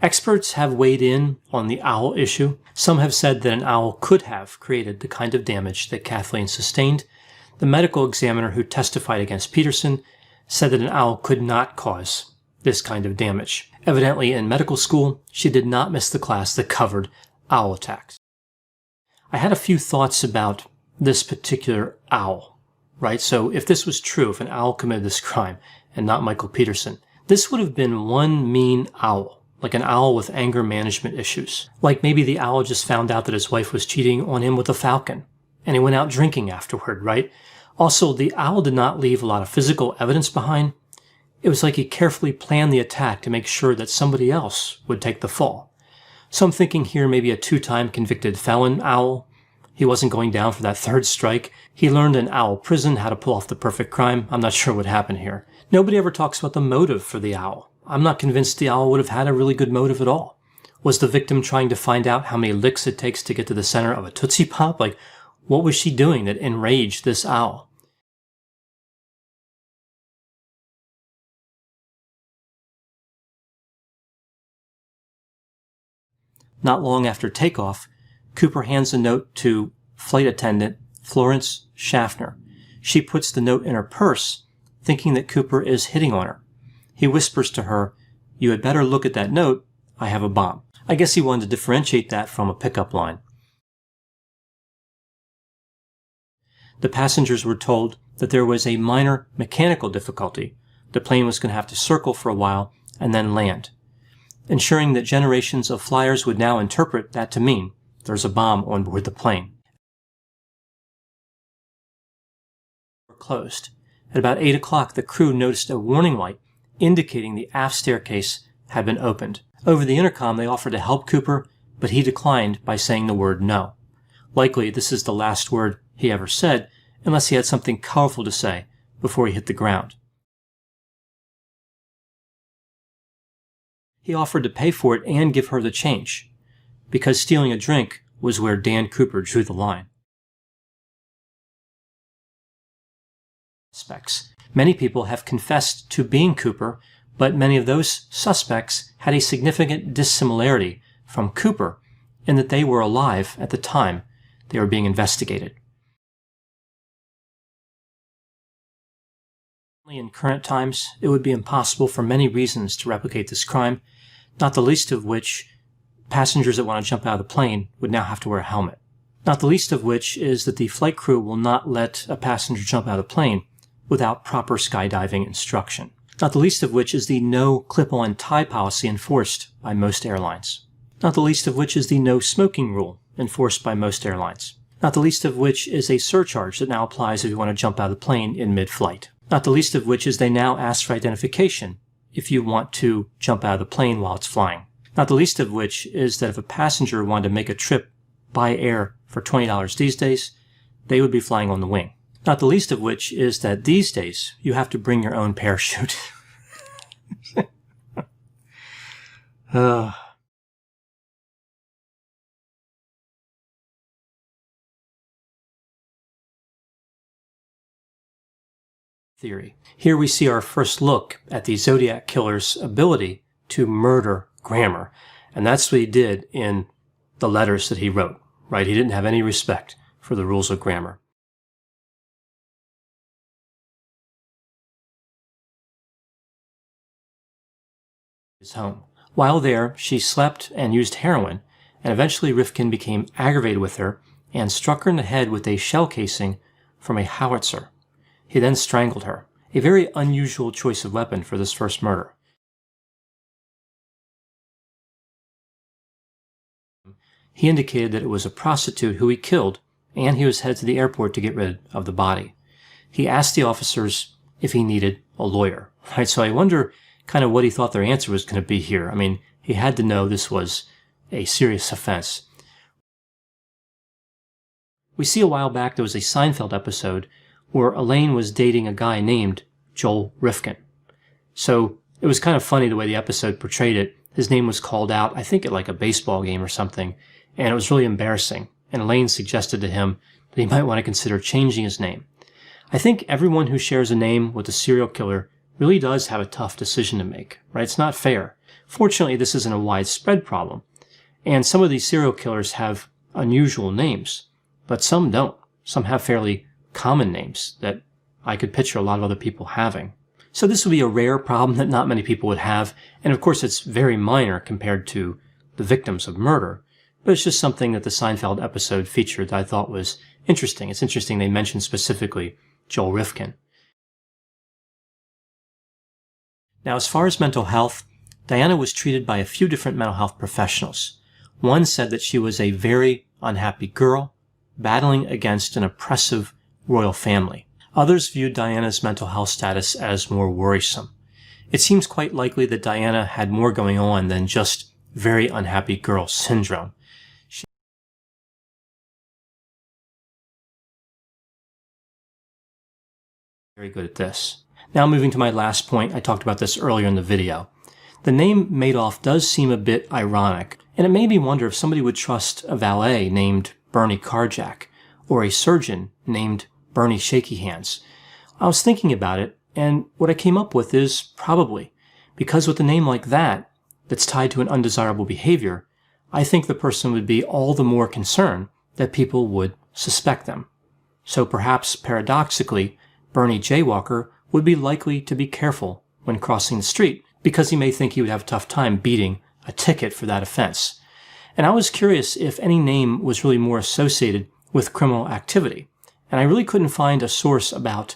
Experts have weighed in on the owl issue. Some have said that an owl could have created the kind of damage that Kathleen sustained. The medical examiner who testified against Peterson said that an owl could not cause this kind of damage. Evidently, in medical school, she did not miss the class that covered owl attacks. I had a few thoughts about this particular owl, right? So if this was true, if an owl committed this crime and not Michael Peterson, this would have been one mean owl, like an owl with anger management issues. Like maybe the owl just found out that his wife was cheating on him with a falcon, and he went out drinking afterward, right? Also, the owl did not leave a lot of physical evidence behind. It was like he carefully planned the attack to make sure that somebody else would take the fall. So I'm thinking here maybe a 2-time convicted felon owl. He wasn't going down for that 3rd strike. He learned in owl prison how to pull off the perfect crime. I'm not sure what happened here. Nobody ever talks about the motive for the owl. I'm not convinced the owl would have had a really good motive at all. Was the victim trying to find out how many licks it takes to get to the center of a Tootsie Pop? Like, what was she doing that enraged this owl? Not long after takeoff, Cooper hands a note to flight attendant Florence Schaffner. She puts the note in her purse, thinking that Cooper is hitting on her. He whispers to her, "You had better look at that note. I have a bomb." I guess he wanted to differentiate that from a pickup line. The passengers were told that there was a minor mechanical difficulty. The plane was going to have to circle for a while and then land, ensuring that generations of flyers would now interpret that to mean there's a bomb on board the plane. Closed. At about 8 o'clock, the crew noticed a warning light indicating the aft staircase had been opened. Over the intercom, they offered to help Cooper, but he declined by saying the word no. Likely, this is the last word he ever said, unless he had something colorful to say before he hit the ground. He offered to pay for it and give her the change, because stealing a drink was where Dan Cooper drew the line. Suspects. Many people have confessed to being Cooper, but many of those suspects had a significant dissimilarity from Cooper in that they were alive at the time they were being investigated. In current times, it would be impossible for many reasons to replicate this crime, not the least of which passengers that want to jump out of the plane would now have to wear a helmet. Not the least of which is that the flight crew will not let a passenger jump out of the plane without proper skydiving instruction. Not the least of which is the no clip-on tie policy enforced by most airlines. Not the least of which is the no smoking rule enforced by most airlines. Not the least of which is a surcharge that now applies if you want to jump out of the plane in mid-flight. Not the least of which is they now ask for identification if you want to jump out of the plane while it's flying. Not the least of which is that if a passenger wanted to make a trip by air for $20 these days, they would be flying on the wing. Not the least of which is that these days you have to bring your own parachute. Theory. Here we see our first look at the Zodiac Killer's ability to murder grammar. And that's what he did in the letters that he wrote, right? He didn't have any respect for the rules of grammar. His home. While there, she slept and used heroin, and eventually Rifkin became aggravated with her and struck her in the head with a shell casing from a howitzer. He then strangled her, a very unusual choice of weapon for this first murder. He indicated that it was a prostitute who he killed, and he was headed to the airport to get rid of the body. He asked the officers if he needed a lawyer, right? So I wonder kind of what he thought their answer was going to be here. I mean, he had to know this was a serious offense. We see a while back there was a Seinfeld episode where Elaine was dating a guy named Joel Rifkin. So it was kind of funny the way the episode portrayed it. His name was called out, I think at like a baseball game or something, and it was really embarrassing. And Elaine suggested to him that he might want to consider changing his name. I think everyone who shares a name with a serial killer really does have a tough decision to make, right? It's not fair Fortunately, this isn't a widespread problem, and some of these serial killers have unusual names, but some don't. Some have fairly common names that I could picture a lot of other people having. So this would be a rare problem that not many people would have, and of course it's very minor compared to the victims of murder, but it's just something that the Seinfeld episode featured that I thought was interesting. It's interesting they mentioned specifically Joel Rifkin. Now, as far as mental health, Diana was treated by a few different mental health professionals. One said that she was a very unhappy girl, battling against an oppressive royal family. Others viewed Diana's mental health status as more worrisome. It seems quite likely that Diana had more going on than just very unhappy girl syndrome. Very good at this. Now moving to my last point, I talked about this earlier in the video. The name Madoff does seem a bit ironic, and it made me wonder if somebody would trust a valet named Bernie Carjack, or a surgeon named Bernie Shaky Hands. I was thinking about it, and what I came up with is probably, because with a name like that, that's tied to an undesirable behavior, I think the person would be all the more concerned that people would suspect them. So perhaps, paradoxically, Bernie Jaywalker would be likely to be careful when crossing the street, because he may think he would have a tough time beating a ticket for that offense. And I was curious if any name was really more associated with criminal activity. And I really couldn't find a source about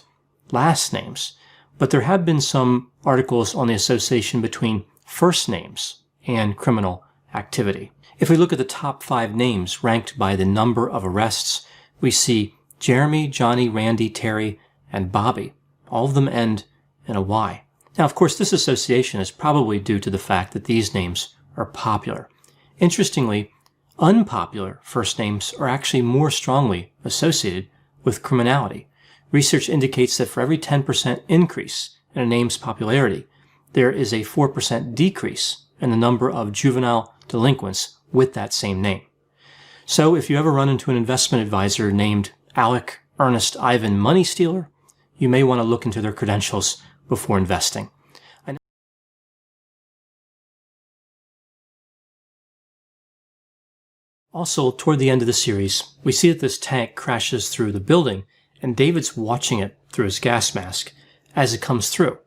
last names, but there have been some articles on the association between first names and criminal activity. If we look at the top 5 names ranked by the number of arrests, we see Jeremy, Johnny, Randy, Terry, and Bobby. All of them end in a Y. Now, of course, this association is probably due to the fact that these names are popular. Interestingly, unpopular first names are actually more strongly associated with criminality. Research indicates that for every 10% increase in a name's popularity, there is a 4% decrease in the number of juvenile delinquents with that same name. So if you ever run into an investment advisor named Alec Ernest Ivan Money Stealer, you may want to look into their credentials before investing. Also, toward the end of the series, we see that this tank crashes through the building, and David's watching it through his gas mask as it comes through.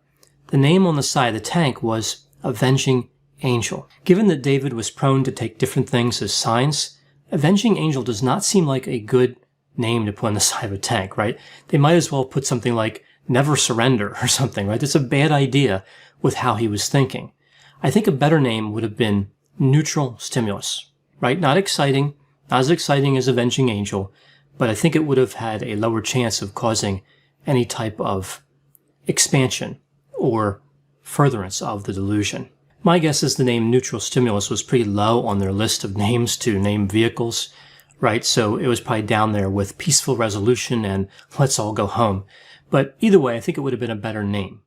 The name on the side of the tank was Avenging Angel. Given that David was prone to take different things as signs, Avenging Angel does not seem like a good name to put on the side of a tank, right? They might as well put something like Never Surrender or something, right? That's a bad idea with how he was thinking. I think a better name would have been Neutral Stimulus, right? Not exciting, not as exciting as Avenging Angel, but I think it would have had a lower chance of causing any type of expansion or furtherance of the delusion. My guess is the name Neutral Stimulus was pretty low on their list of names to name vehicles, right? So it was probably down there with Peaceful Resolution and Let's All Go Home. But either way, I think it would have been a better name.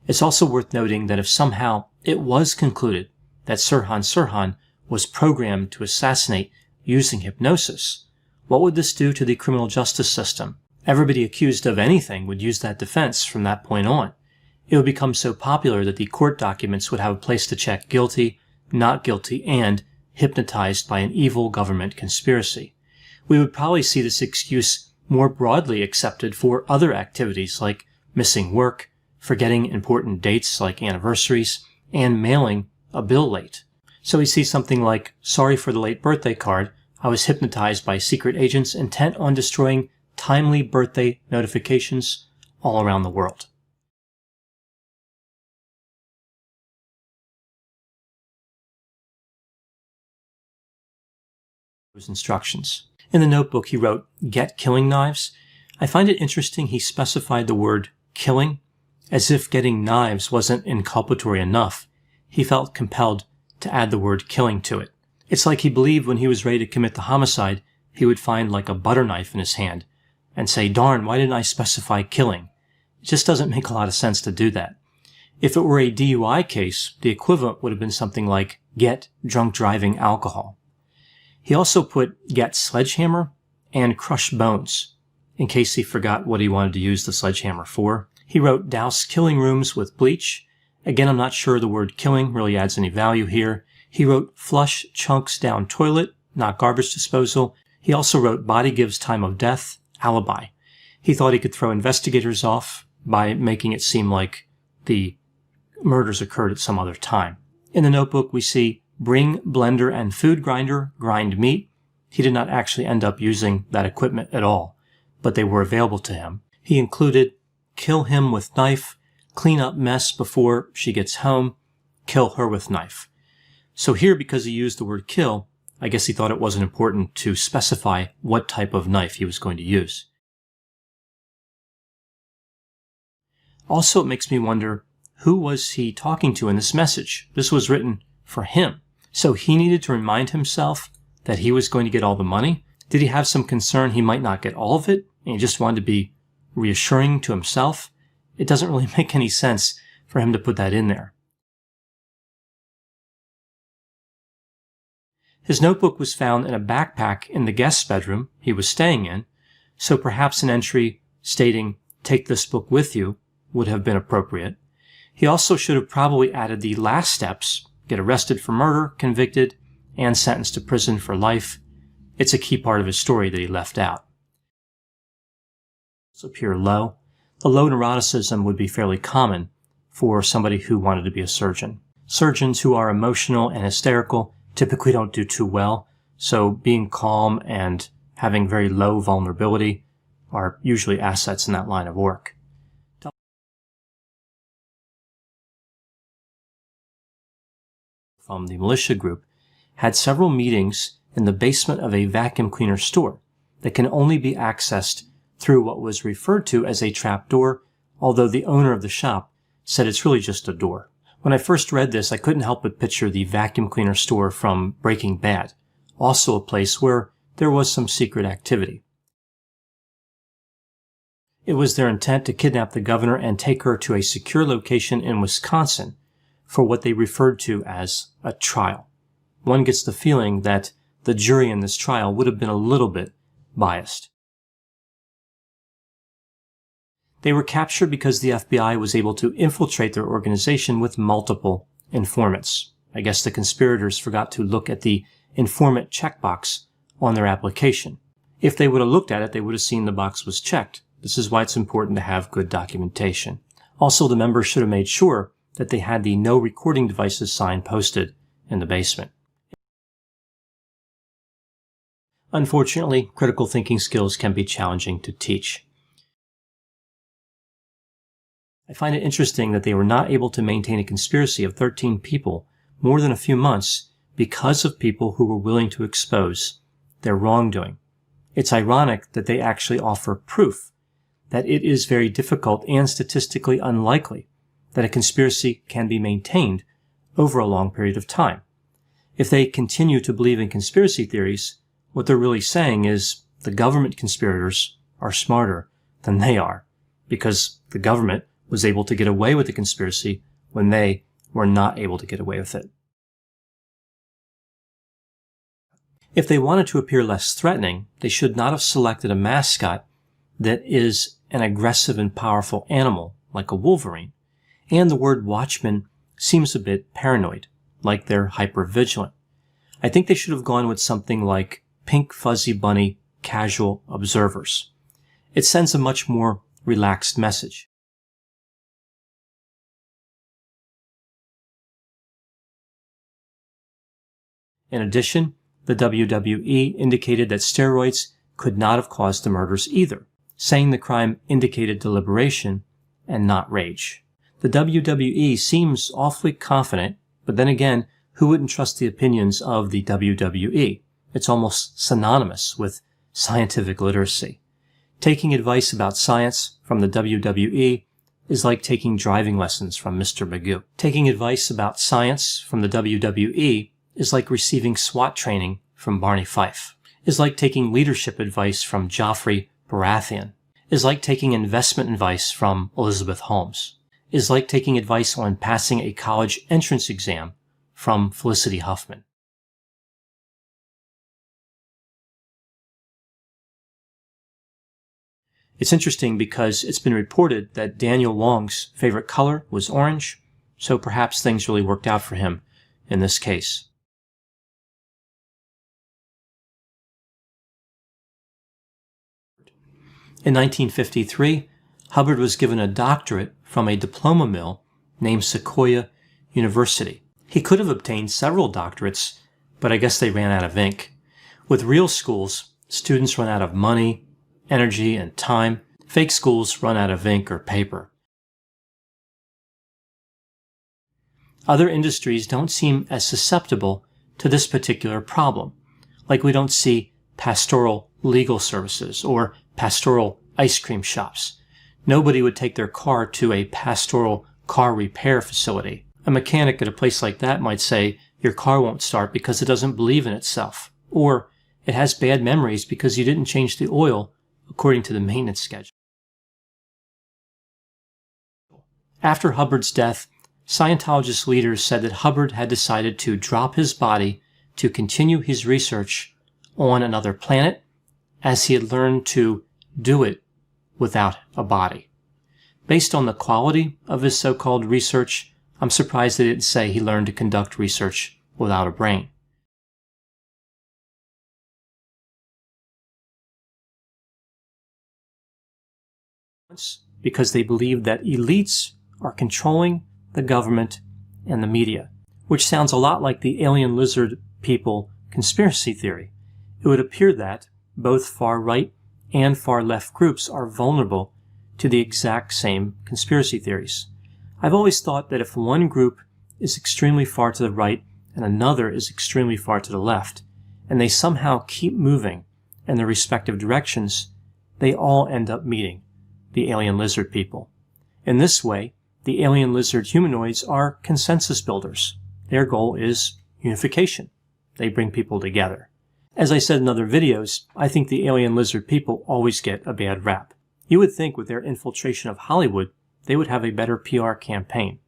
It's also worth noting that if somehow it was concluded that Sirhan Sirhan was programmed to assassinate using hypnosis, what would this do to the criminal justice system? Everybody accused of anything would use that defense from that point on. It would become so popular that the court documents would have a place to check guilty, not guilty, and hypnotized by an evil government conspiracy. We would probably see this excuse more broadly accepted for other activities like missing work, forgetting important dates like anniversaries, and mailing a bill late. So we see something like, sorry for the late birthday card, I was hypnotized by secret agents intent on destroying timely birthday notifications all around the world. Instructions. In the notebook he wrote, get killing knives. I find it interesting he specified the word killing, as if getting knives wasn't inculpatory enough. He felt compelled to add the word killing to it. It's like he believed when he was ready to commit the homicide, he would find like a butter knife in his hand and say, darn, why didn't I specify killing? It just doesn't make a lot of sense to do that. If it were a DUI case, the equivalent would have been something like get drunk driving alcohol. He also put get sledgehammer and crush bones in case he forgot what he wanted to use the sledgehammer for. He wrote douse killing rooms with bleach. Again, I'm not sure the word killing really adds any value here. He wrote flush chunks down toilet, not garbage disposal. He also wrote body gives time of death, alibi. He thought he could throw investigators off by making it seem like the murders occurred at some other time. In the notebook, we see bring blender and food grinder, grind meat. He did not actually end up using that equipment at all, but they were available to him. He included kill him with knife, clean up mess before she gets home, kill her with knife. So here, because he used the word kill, I guess he thought it wasn't important to specify what type of knife he was going to use. Also, it makes me wonder, who was he talking to in this message? This was written for him. So he needed to remind himself that he was going to get all the money? Did he have some concern he might not get all of it, and he just wanted to be reassuring to himself? It doesn't really make any sense for him to put that in there. His notebook was found in a backpack in the guest bedroom he was staying in, so perhaps an entry stating, "Take this book with you," would have been appropriate. He also should have probably added the last steps: get arrested for murder, convicted, and sentenced to prison for life. It's a key part of his story that he left out. It's appear low. The low neuroticism would be fairly common for somebody who wanted to be a surgeon. Surgeons who are emotional and hysterical typically don't do too well, so being calm and having very low vulnerability are usually assets in that line of work. From the militia group had several meetings in the basement of a vacuum cleaner store that can only be accessed through what was referred to as a trap door, although the owner of the shop said it's really just a door. When I first read this, I couldn't help but picture the vacuum cleaner store from Breaking Bad, also a place where there was some secret activity. It was their intent to kidnap the governor and take her to a secure location in Wisconsin for what they referred to as a trial. One gets the feeling that the jury in this trial would have been a little bit biased. They were captured because the FBI was able to infiltrate their organization with multiple informants. I guess the conspirators forgot to look at the informant checkbox on their application. If they would have looked at it, they would have seen the box was checked. This is why it's important to have good documentation. Also, the members should have made sure that they had the no recording devices sign posted in the basement. Unfortunately, critical thinking skills can be challenging to teach. I find it interesting that they were not able to maintain a conspiracy of 13 people more than a few months because of people who were willing to expose their wrongdoing. It's ironic that they actually offer proof that it is very difficult and statistically unlikely that a conspiracy can be maintained over a long period of time. If they continue to believe in conspiracy theories, what they're really saying is the government conspirators are smarter than they are, because the government was able to get away with the conspiracy when they were not able to get away with it. If they wanted to appear less threatening, they should not have selected a mascot that is an aggressive and powerful animal, like a wolverine. And the word watchman seems a bit paranoid, like they're hyper-vigilant. I think they should have gone with something like pink fuzzy bunny casual observers. It sends a much more relaxed message. In addition, the WWE indicated that steroids could not have caused the murders either, saying the crime indicated deliberation and not rage. The WWE seems awfully confident, but then again, who wouldn't trust the opinions of the WWE? It's almost synonymous with scientific literacy. Taking advice about science from the WWE is like taking driving lessons from Mr. Magoo. Taking advice about science from the WWE is like receiving SWAT training from Barney Fife. Is like taking leadership advice from Joffrey Baratheon. Is like taking investment advice from Elizabeth Holmes. Is like taking advice on passing a college entrance exam from Felicity Huffman. It's interesting because it's been reported that Daniel Wong's favorite color was orange, so perhaps things really worked out for him in this case. In 1953, Hubbard was given a doctorate from a diploma mill named Sequoia University. He could have obtained several doctorates, but I guess they ran out of ink. With real schools, students run out of money, energy, and time. Fake schools run out of ink or paper. Other industries don't seem as susceptible to this particular problem, like we don't see pastoral legal services or pastoral ice cream shops. Nobody would take their car to a pastoral car repair facility. A mechanic at a place like that might say, your car won't start because it doesn't believe in itself, or it has bad memories because you didn't change the oil according to the maintenance schedule. After Hubbard's death, Scientologist leaders said that Hubbard had decided to drop his body to continue his research on another planet, as he had learned to do it without a body. Based on the quality of his so-called research, I'm surprised they didn't say he learned to conduct research without a brain. Because they believe that elites are controlling the government and the media, which sounds a lot like the alien lizard people conspiracy theory. It would appear that both far-right and far-left groups are vulnerable to the exact same conspiracy theories. I've always thought that if one group is extremely far to the right and another is extremely far to the left, and they somehow keep moving in their respective directions, they all end up meeting the alien lizard people. In this way, the alien lizard humanoids are consensus builders. Their goal is unification. They bring people together. As I said in other videos, I think the alien lizard people always get a bad rap. You would think with their infiltration of Hollywood, they would have a better PR campaign.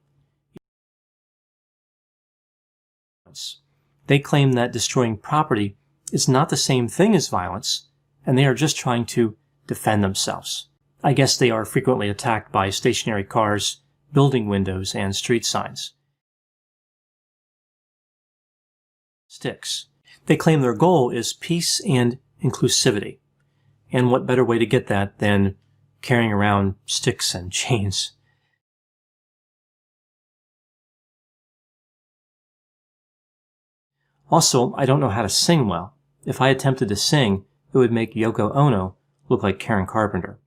They claim that destroying property is not the same thing as violence, and they are just trying to defend themselves. I guess they are frequently attacked by stationary cars, building windows, and street signs. Sticks. They claim their goal is peace and inclusivity. And what better way to get that than carrying around sticks and chains? Also, I don't know how to sing well. If I attempted to sing, it would make Yoko Ono look like Karen Carpenter.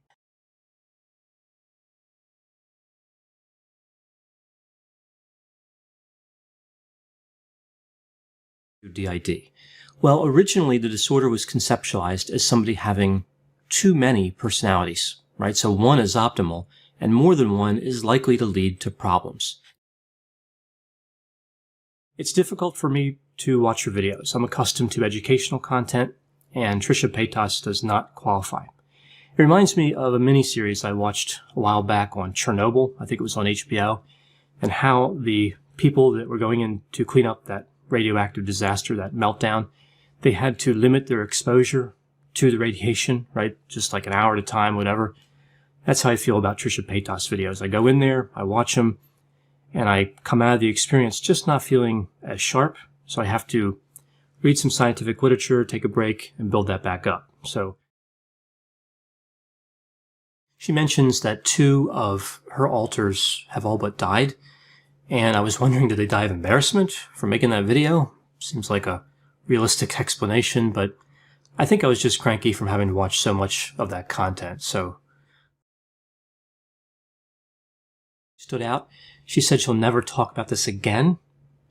DID. Well, originally the disorder was conceptualized as somebody having too many personalities, right? So one is optimal, and more than one is likely to lead to problems. It's difficult for me to watch your videos. I'm accustomed to educational content, and Trisha Paytas does not qualify. It reminds me of a miniseries I watched a while back on Chernobyl, I think it was on HBO, and how the people that were going in to clean up that radioactive disaster, that meltdown, they had to limit their exposure to the radiation, right? Just like an hour at a time, whatever. That's how I feel about Trisha Paytas videos. I go in there, I watch them, and I come out of the experience just not feeling as sharp. So I have to read some scientific literature, take a break, and build that back up. So she mentions that 2 of her alters have all but died. And I was wondering, did they die of embarrassment for making that video? Seems like a realistic explanation, but I think I was just cranky from having to watch so much of that content. So stood out. She said she'll never talk about this again.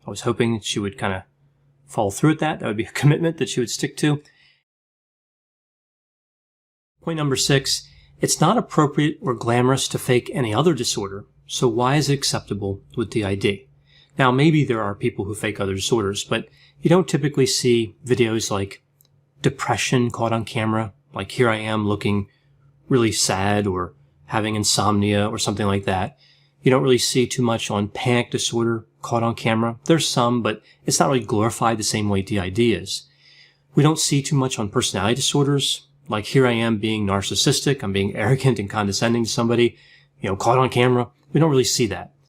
I was hoping she would kind of follow through with that. That would be a commitment that she would stick to. Point number 6, it's not appropriate or glamorous to fake any other disorder. So why is it acceptable with DID? Now, maybe there are people who fake other disorders, but you don't typically see videos like depression caught on camera, like here I am looking really sad or having insomnia or something like that. You don't really see too much on panic disorder caught on camera. There's some, but it's not really glorified the same way DID is. We don't see too much on personality disorders. Like here I am being narcissistic, I'm being arrogant and condescending to somebody, caught on camera. We don't really see that.